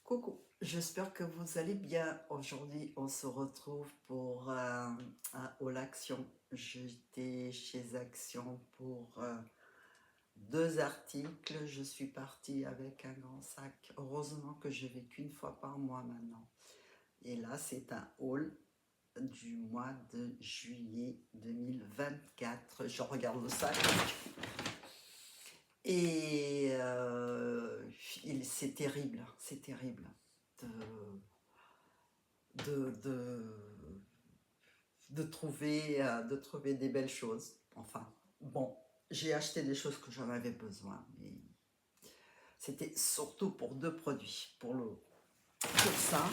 Coucou, j'espère que vous allez bien. Aujourd'hui, on se retrouve pour un haul Action. J'étais chez Action pour deux articles. Je suis partie avec un grand sac. Heureusement que je vais qu'une fois par mois maintenant. Et là, c'est un haul du mois de juillet 2024. Je regarde le sac. Et c'est terrible de, de, de, de trouver des belles choses. Enfin, bon, j'ai acheté des choses que j'en avais besoin, mais c'était surtout pour deux produits. Pour ça,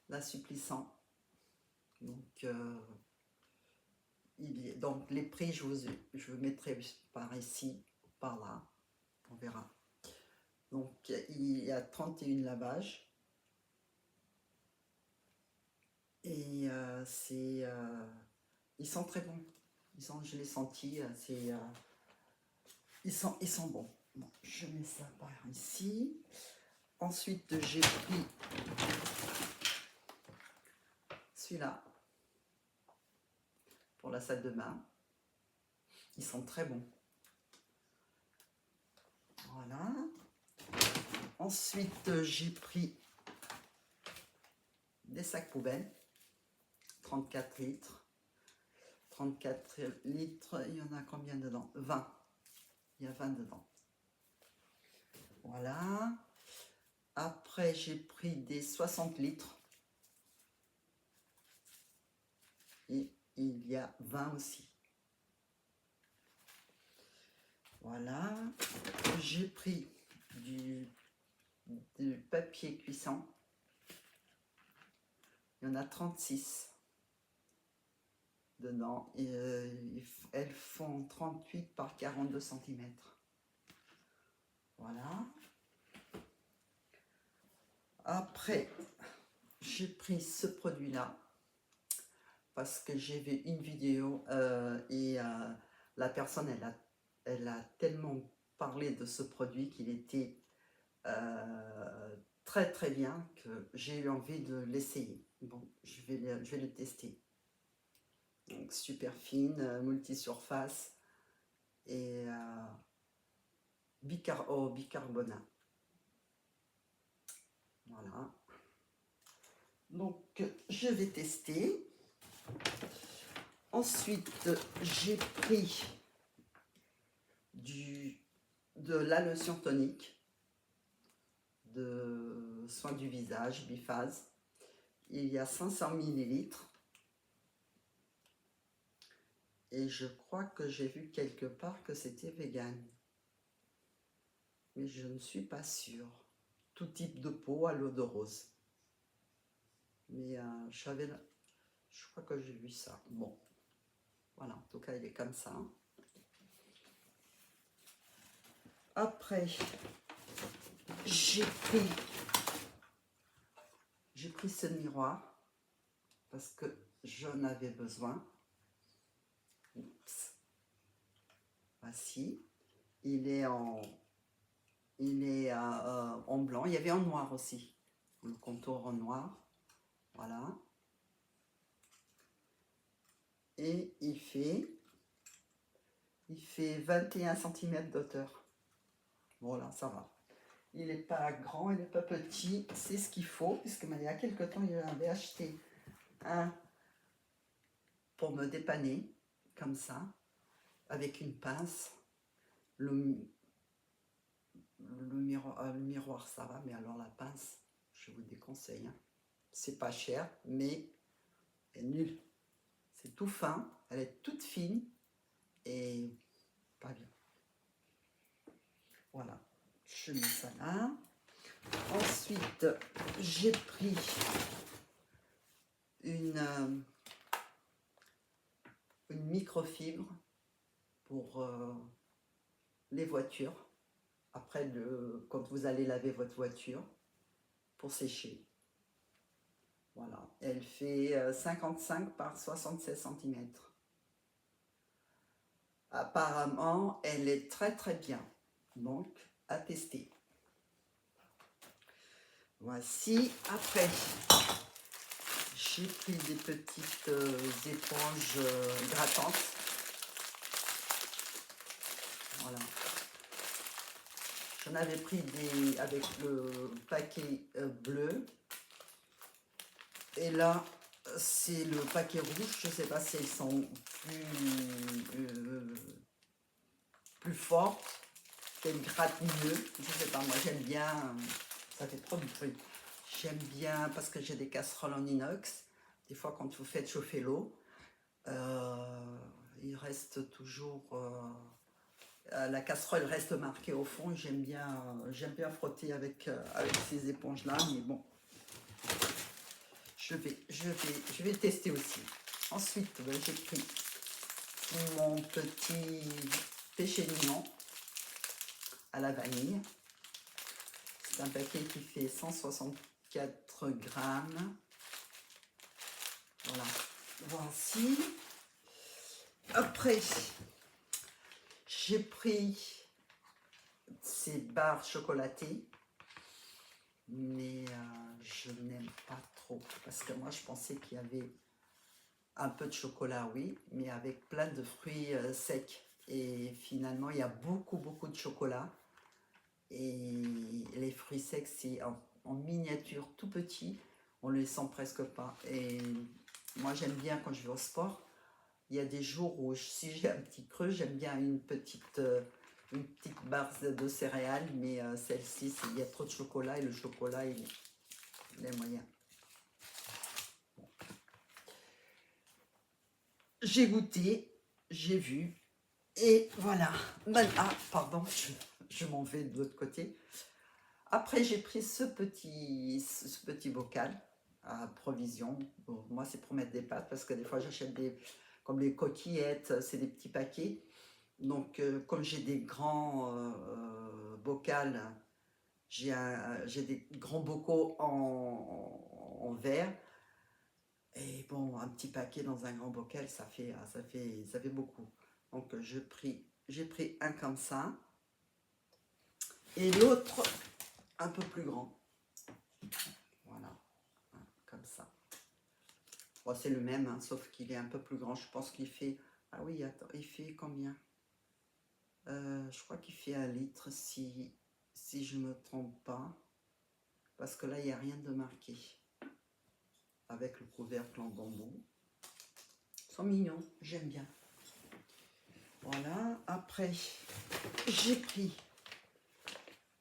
l'assouplissant. Donc, donc les prix, je mettrai par ici, par là, on verra. Donc, il y a 31 lavages. Et ils sont très bons. Je l'ai senti, ils sont bons. Bon, je mets ça par ici. Ensuite, j'ai pris celui-là pour la salle de bain. Ils sont très bons. Voilà. Ensuite, j'ai pris des sacs poubelles. 34 litres. 34 litres, il y en a combien dedans? 20. Il y a 20 dedans. Voilà. Après, j'ai pris des 60 litres. Et il y a 20 aussi. Voilà. J'ai pris du papier cuisson. Il y en a 36 dedans. Et, elles font 38 par 42 cm. Voilà. Après, j'ai pris ce produit-là parce que j'ai vu une vidéo et la personne, elle a tellement parlé de ce produit qu'il était très très bien que j'ai eu envie de l'essayer. Bon, je vais le tester. Donc super fine, multi-surface et bicarbonate. Voilà. Donc je vais tester. Ensuite, j'ai pris de la lotion tonique de soins du visage, biphase. Il y a 500 ml. Et je crois que j'ai vu quelque part que c'était vegan. Mais je ne suis pas sûre. Tout type de peau à l'eau de rose. Mais je crois que j'ai vu ça. Bon, voilà, en tout cas, il est comme ça. Après, j'ai pris ce miroir parce que j'en avais besoin. Oups. Voici. Il est en blanc. Il y avait en noir aussi. Le contour en noir. Voilà. Et il fait 21 cm d'auteur. Voilà, ça va. Il n'est pas grand, il n'est pas petit. C'est ce qu'il faut, puisque il y a quelque temps, il avait acheté un pour me dépanner, comme ça, avec une pince. Le miroir, ça va, mais alors la pince, je vous déconseille. Hein. C'est pas cher, mais elle est nulle. C'est tout fin, elle est toute fine et pas bien. Voilà, je mets ça là. Ensuite, j'ai pris une microfibre pour les voitures. Après, quand vous allez laver votre voiture, pour sécher. Voilà, elle fait 55 par 76 cm. Apparemment, elle est très très bien. Donc, à tester. Voici. Après, j'ai pris des petites éponges grattantes. Voilà. J'en avais pris des avec le paquet bleu. Et là, c'est le paquet rouge. Je ne sais pas si elles sont plus fortes, qu'elles grattent mieux. Je ne sais pas, moi j'aime bien. Ça fait trop de bruit. J'aime bien parce que j'ai des casseroles en inox. Des fois, quand vous faites chauffer l'eau, il reste toujours... la casserole reste marquée au fond. J'aime bien frotter avec ces éponges-là. Mais bon, je vais tester aussi. Ensuite, ben, j'ai pris mon petit péché mignon à la vanille. C'est un paquet qui fait 164 grammes. Voilà. Voici. Après, j'ai pris ces barres chocolatées, mais je n'aime pas trop parce que moi je pensais qu'il y avait un peu de chocolat, oui, mais avec plein de fruits secs. Et finalement, il y a beaucoup de chocolat. Et les fruits secs, c'est en miniature tout petit. On ne les sent presque pas. Et moi, j'aime bien quand je vais au sport. Il y a des jours où, si j'ai un petit creux, j'aime bien une petite barre de céréales. Mais celle-ci, il y a trop de chocolat et le chocolat, il est moyen. J'ai goûté, j'ai vu. Et voilà. Ah, pardon, je m'en vais de l'autre côté. Après, j'ai pris ce petit bocal à provision. Bon, moi, c'est pour mettre des pâtes parce que des fois, j'achète comme les coquillettes, c'est des petits paquets. Donc, comme j'ai des grands bocals, j'ai des grands bocaux en verre. Et bon, un petit paquet dans un grand bocal, ça fait beaucoup. Donc, j'ai pris un comme ça. Et l'autre, un peu plus grand. Voilà, comme ça. Bon, c'est le même, hein, sauf qu'il est un peu plus grand. Je pense qu'il fait... Ah oui, attends, il fait combien? Je crois qu'il fait 1 litre, si je ne me trompe pas. Parce que là, il n'y a rien de marqué. Avec le couvercle en bambou. Ils sont mignons, j'aime bien. Voilà, après, j'ai pris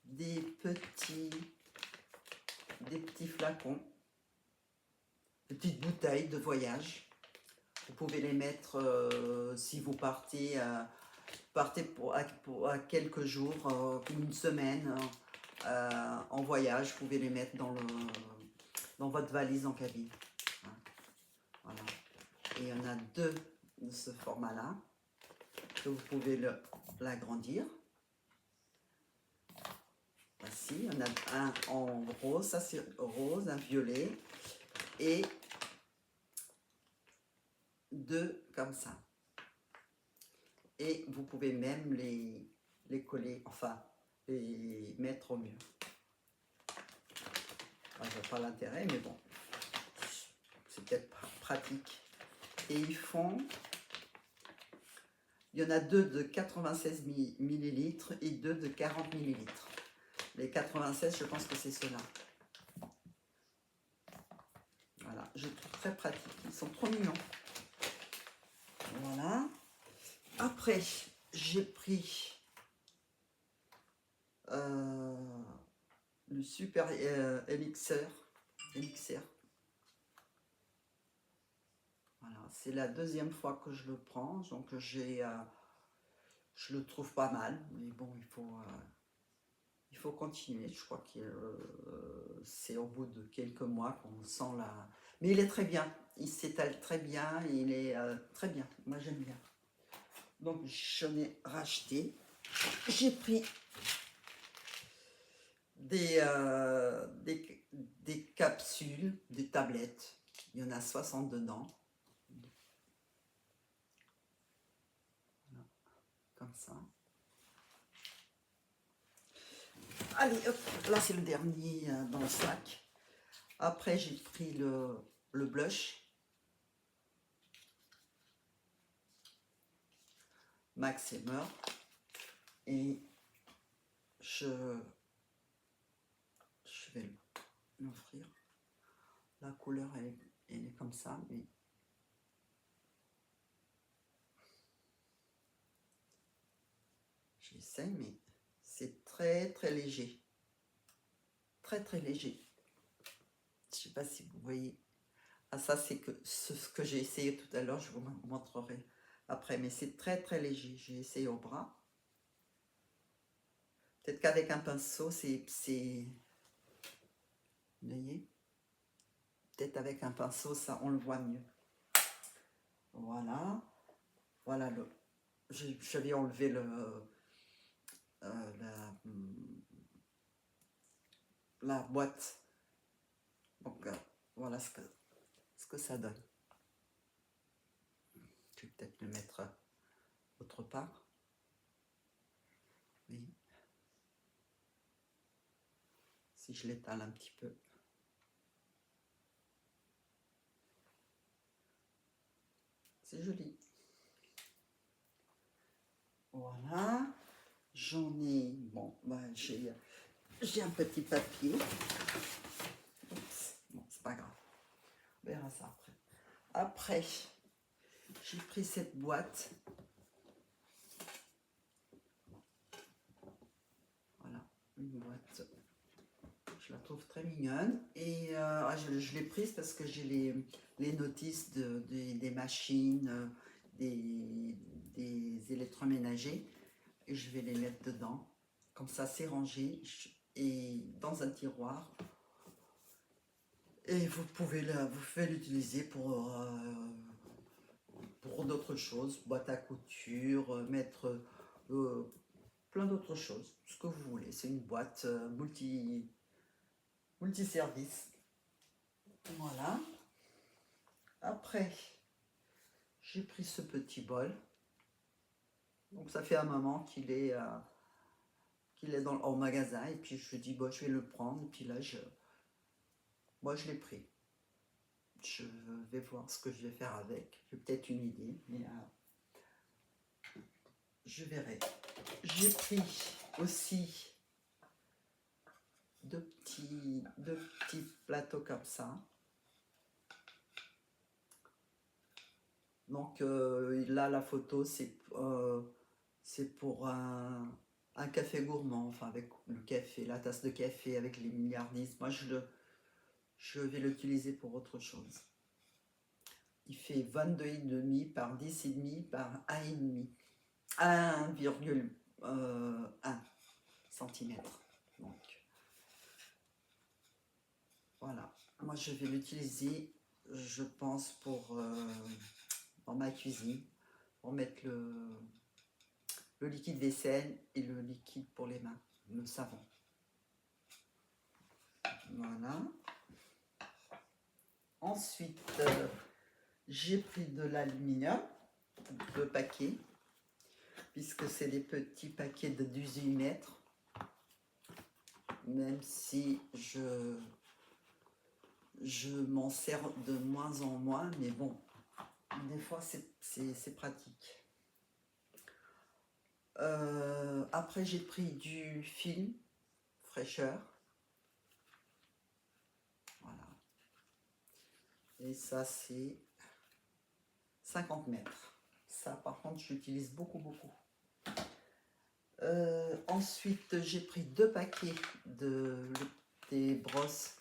des petits flacons, des petites bouteilles de voyage. Vous pouvez les mettre si vous partez pour quelques jours, une semaine en voyage. Vous pouvez les mettre dans votre valise en cabine. Voilà. Et il y en a 2 de ce format-là, que vous pouvez l'agrandir. Voici, il y en a un en rose, ça c'est rose, un violet, et 2 comme ça. Et vous pouvez même les coller, enfin, les mettre au mur. Je vois pas l'intérêt, mais bon, c'est peut-être pratique. Et il y en a 2 de 96 ml et 2 de 40 ml. Les 96, je pense que c'est ceux-là. Voilà, je trouve très pratique. Ils sont trop mignons. Voilà. Après, j'ai pris le super élixir. Voilà, c'est la 2e fois que je le prends, donc je le trouve pas mal, mais bon, il faut continuer. Je crois que c'est au bout de quelques mois qu'on sent la... Mais il est très bien, il s'étale très bien, il est très bien, moi j'aime bien. Donc j'en ai racheté. J'ai pris des capsules, des tablettes. Il y en a 60 dedans. Voilà, comme ça. Allez, hop, là c'est le dernier dans le sac. Après, j'ai pris le blush Max Hammer et je vais l'offrir. La couleur, elle est comme ça, mais j'essaie, mais c'est très très léger. Très très léger. Je sais pas si vous voyez. Ah, ça, c'est que ce que j'ai essayé tout à l'heure, je vous montrerai après, mais c'est très très léger. J'ai essayé au bras. Peut-être qu'avec un pinceau, vous voyez, peut-être avec un pinceau, ça, on le voit mieux. Voilà. Voilà, j'avais enlevé la boîte. Donc, voilà ce que ça donne. Je vais peut-être le mettre autre part. Oui. Si je l'étale un petit peu. C'est joli. Voilà. J'en ai... Bon, ben, j'ai un petit papier. Oups. Bon, c'est pas grave. On verra ça après. Après, j'ai pris cette boîte. Voilà, une boîte. Je la trouve très mignonne. Et je l'ai prise parce que j'ai les notices des machines, des électroménagers. Et je vais les mettre dedans. Comme ça, c'est rangé. Et dans un tiroir. Et vous pouvez l'utiliser pour d'autres choses. Boîte à couture, mettre plein d'autres choses. Ce que vous voulez. C'est une boîte multiservice. Voilà. Après, j'ai pris ce petit bol. Donc ça fait un moment qu'il est au magasin. Et puis je dis, bon, je vais le prendre. Et puis là, moi, je l'ai pris. Je vais voir ce que je vais faire avec. J'ai peut-être une idée, mais je verrai. J'ai pris aussi deux petits plateaux comme ça. Donc là, la photo, c'est pour un café gourmand, enfin avec le café, la tasse de café avec les milliardistes. Moi, je vais l'utiliser pour autre chose. Il fait 22,5 par 10,5 par 1,5. 1,1 cm. Donc, voilà. Moi, je vais l'utiliser, je pense, dans ma cuisine, pour mettre le liquide vaisselle et le liquide pour les mains, le savon. Voilà. Ensuite, j'ai pris de l'aluminium, 2 paquets, puisque c'est des petits paquets de 18 mètres, même si je m'en sers de moins en moins, mais bon, des fois c'est pratique. Après, j'ai pris du film fraîcheur. Voilà. Et ça, c'est 50 mètres. Ça, par contre, j'utilise beaucoup. Ensuite, j'ai pris 2 paquets des brosses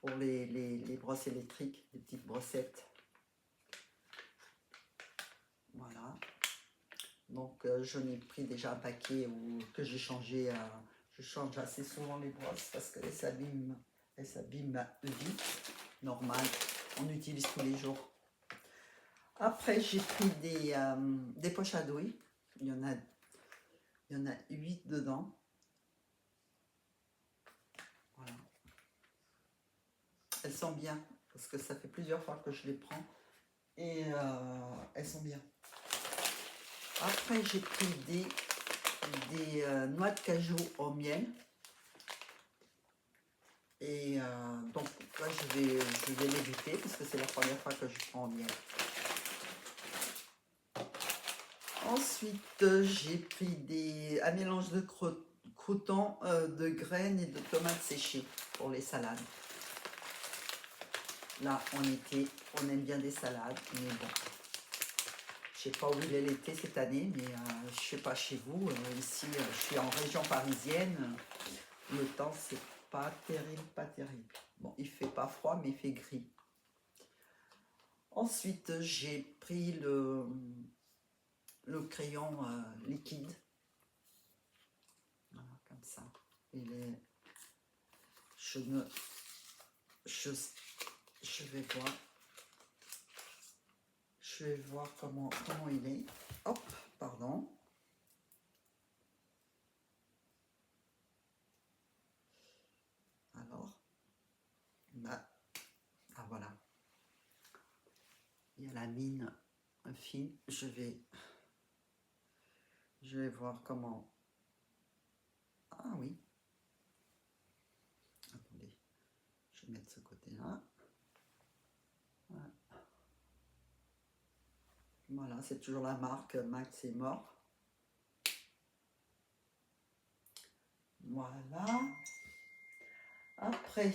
pour les brosses électriques, des petites brossettes. Voilà. Donc, j'en ai pris déjà un paquet que j'ai changé. Je change assez souvent les brosses parce qu'elles s'abîment vite. Normal, on utilise tous les jours. Après, j'ai pris des poches à douille. Il y en a 8 dedans. Voilà. Elles sont bien parce que ça fait plusieurs fois que je les prends et elles sont bien. Après, j'ai pris des noix de cajou au miel. Et donc, là, je vais l'éviter parce que c'est la première fois que je prends en miel. Ensuite, j'ai pris un mélange de croûtons, de graines et de tomates séchées pour les salades. Là, on aime bien des salades, mais bon. Je sais pas où il est l'été cette année, mais je sais pas chez vous. Ici, je suis en région parisienne. Le temps, c'est pas terrible, pas terrible. Bon, il fait pas froid, mais il fait gris. Ensuite, j'ai pris le crayon liquide. Voilà, comme ça. Je vais voir. Je vais voir comment il est. Hop, pardon. Alors, là, ah voilà. Il y a la mine fine. Je vais voir comment. Ah oui. Attendez, je vais mettre ce côté-là. Voilà, c'est toujours la marque Max et Mort. Voilà. Après,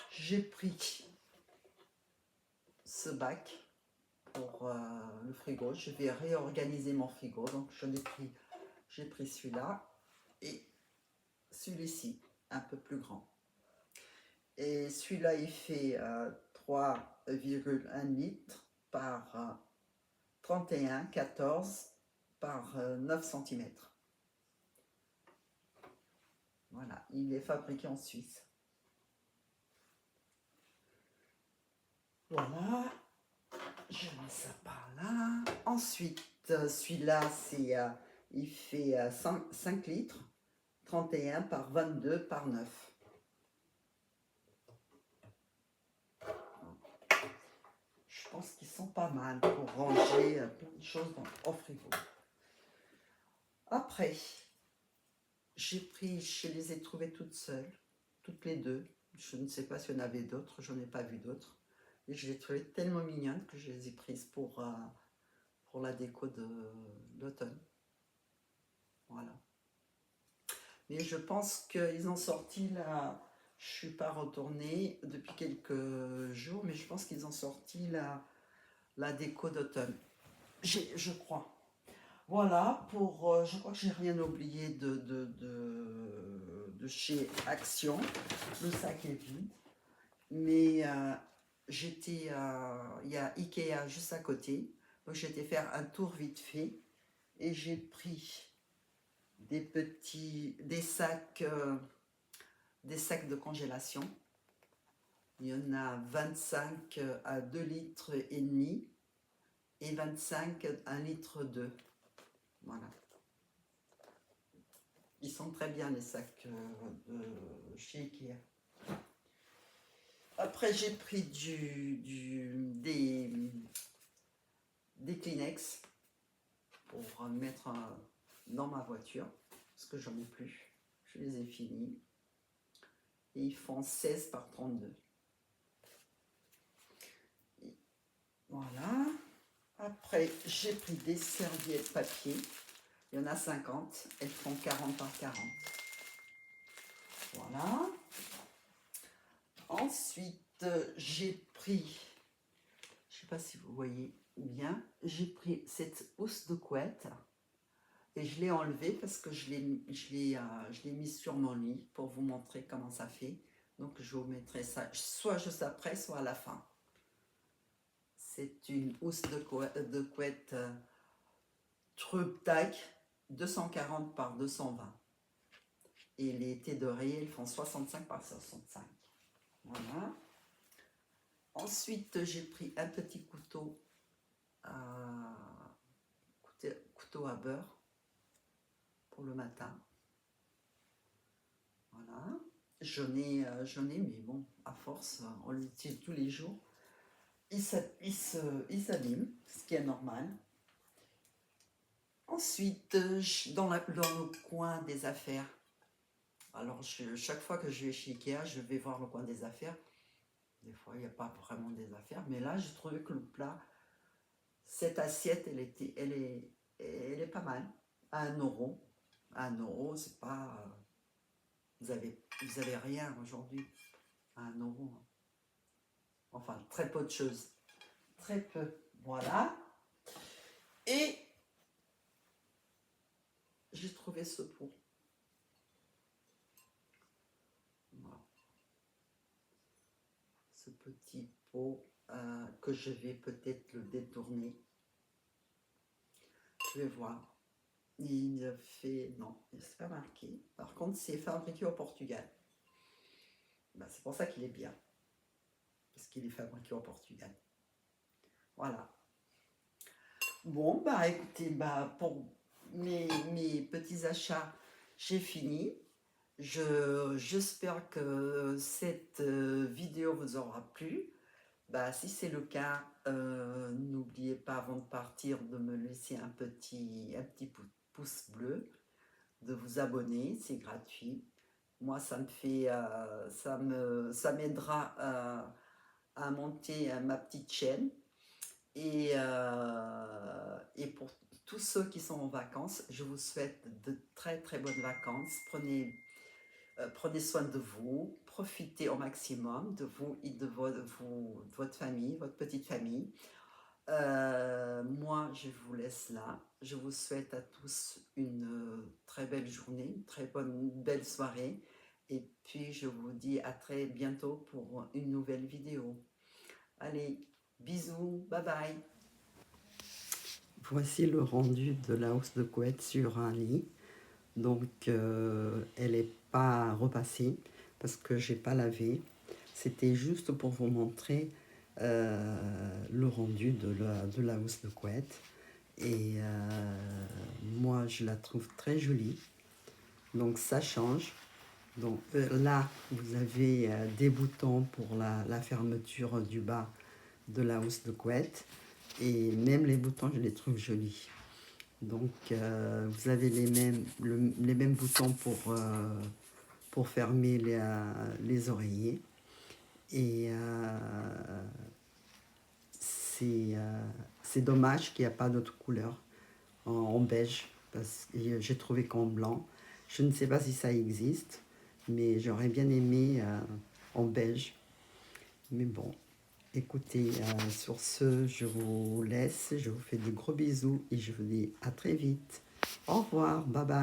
j'ai pris ce bac pour le frigo. Je vais réorganiser mon frigo. Donc, j'ai pris celui-là et celui-ci, un peu plus grand. Et celui-là, il fait 3,1 litres par 14 par 9 cm. Voilà, il est fabriqué en Suisse. Voilà, je mets ça par là. Ensuite, celui-là, il fait 5 litres, 31 par 22 par 9. Je pense qu'ils sont pas mal pour ranger plein de choses au frigo. Après, je les ai trouvées toutes seules, toutes les deux. Je ne sais pas s'il y en avait d'autres, je n'en ai pas vu d'autres. Et je les ai trouvées tellement mignonnes que je les ai prises pour la déco d'automne. Voilà. Mais je pense qu'ils ont sorti là. Je ne suis pas retournée depuis quelques jours, mais je pense qu'ils ont sorti la déco d'automne. Je crois. Voilà, je crois que j'ai rien oublié de chez Action. Le sac est vide. Mais il y a Ikea juste à côté. Donc j'étais faire un tour vite fait. Et j'ai pris des sacs de congélation. Il y en a 25 à 2 litres et demi et 25 à 1 litre 2. Voilà. Ils sont très bien les sacs de chez Ikea. Après j'ai pris des Kleenex pour mettre dans ma voiture parce que j'en ai plus. Je les ai finis. Et ils font 16 par 32. Et voilà. Après, j'ai pris des serviettes papier. Il y en a 50. Elles font 40 par 40. Voilà. Ensuite, j'ai pris, je ne sais pas si vous voyez bien, j'ai pris cette housse de couette et je l'ai enlevée parce que je l'ai mise sur mon lit pour vous montrer comment ça fait. Donc, je vous mettrai ça soit juste après, soit à la fin. C'est une housse de couette Trub Taille 240 par 220. Et les thés d'oreiller, ils font 65 par 65. Voilà. Ensuite, j'ai pris un petit couteau à beurre pour le matin. Voilà. J'en ai, mais bon, à force, on l'utilise tous les jours. Il s'abîme, ce qui est normal. Ensuite, dans le coin des affaires, Alors, chaque fois que je vais chez Ikea, je vais voir le coin des affaires. Des fois, il n'y a pas vraiment des affaires. Mais là, j'ai trouvé que le plat, cette assiette, elle est pas mal. À 1 euro. À 1 euro, c'est pas... vous avez rien aujourd'hui à 1 euro. Enfin, très peu de choses. Très peu. Voilà. Et j'ai trouvé ce pot. Voilà. Ce petit pot que je vais peut-être le détourner. Je vais voir. Il fait... Non, c'est pas marqué. Par contre, c'est fabriqué au Portugal. Ben, c'est pour ça qu'il est bien. Parce qu'il est fabriqué au Portugal. Voilà. Bon, bah écoutez, bah, pour mes petits achats, j'ai fini. J'espère que cette vidéo vous aura plu. Bah, si c'est le cas, n'oubliez pas avant de partir de me laisser un petit pouce bleu, de vous abonner, c'est gratuit. Moi, ça me fait, ça m'aidera à monter ma petite chaîne. Et pour tous ceux qui sont en vacances, je vous souhaite de très très bonnes vacances. Prenez soin de vous, profitez au maximum de vous et de votre famille, votre petite famille. Moi, je vous laisse là. Je vous souhaite à tous une très belle journée, une très belle soirée. Et puis, je vous dis à très bientôt pour une nouvelle vidéo. Allez, bisous, bye bye. Voici le rendu de la housse de couette sur un lit. Donc, elle n'est pas repassée parce que j'ai pas lavé. C'était juste pour vous montrer le rendu de la housse de couette. Et moi, je la trouve très jolie. Donc, ça change. Donc là, vous avez des boutons pour la fermeture du bas de la housse de couette. Et même les boutons, je les trouve jolis. Donc, vous avez les mêmes boutons pour fermer les oreillers. Et c'est dommage qu'il n'y a pas d'autre couleur en beige, parce que j'ai trouvé qu'en blanc. Je ne sais pas si ça existe, mais j'aurais bien aimé en beige. Mais bon, écoutez, sur ce, je vous laisse. Je vous fais de gros bisous et je vous dis à très vite. Au revoir, bye bye.